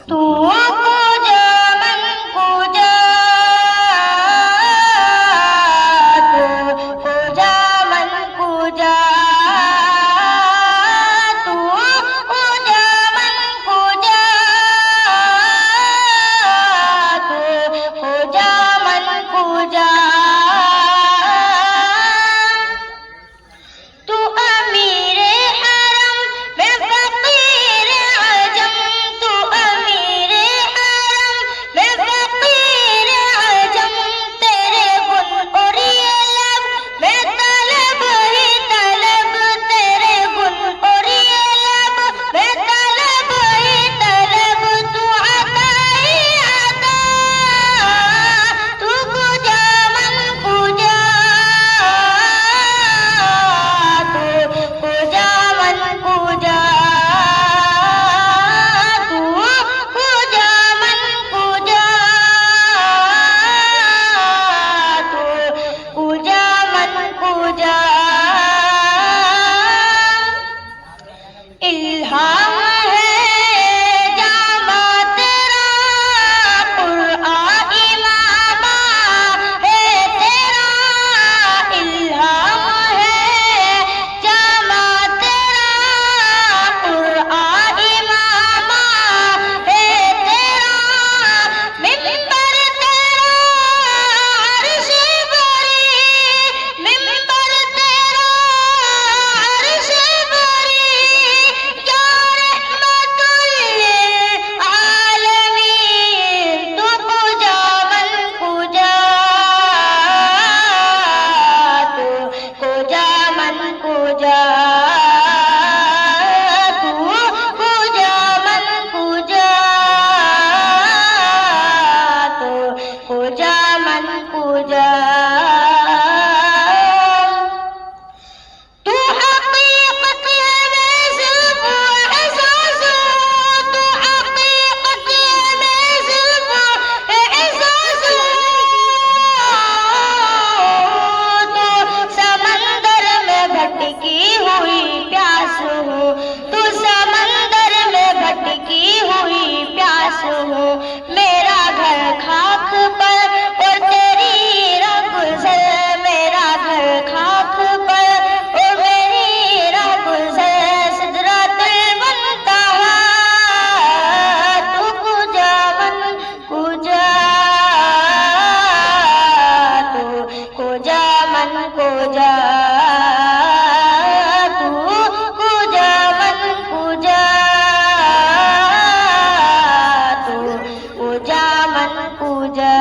तू पूजा मन पूजा, तू पूजा मन पूजा, तू पूजा मन पूजा, तू पूजा मन पूजा। तू अमीर हरम मैं फकीर आजम, तू अमीर हरम मैं फकीर आजम, तेरे गुण और ये लब मैं तलब ही तलब, तेरे गुण और ये लब मैं तलब ही तलब। तू अता ही अता, तू पूजा मन पूजा, तू पूजा मन पूजा, तू पूजा मन पूजा, तू पूजा मन पूजा। इल्हाम है जामा तेरा, कुरआन इमामा है तेरा, इल्हाम है जामा तेरा, कुरआन इमामा है तेरा, मिंबर तेरा अर्श बरी, मिंबर तेरा अर्श बरी, क्या रहमतुल लिल आलमीन। तू पूजा मन पूजा, तू पूजा मन पूजा, तू पूजा मन पूजा, तू पूजा मन पूजा। तू हकीकत है मैं सिर्फ एहसास हूँ, तू हकीकत है मैं सिर्फ एहसास हूँ, तू समंदर में भटकी हुई प्यास हूँ, तू समंदर में भटकी हुई प्यास हूँ। मेरा घर खाक पर और तेरी राह गुज़र, मेरा घर खाक पर और मेरी राह गुज़र, सिदरतुल मुंतहा। तू पूजा मन पूजा, तू पूजा मन पूजा, तू पूजा मन पूजा, तू पूजा मन पूजा।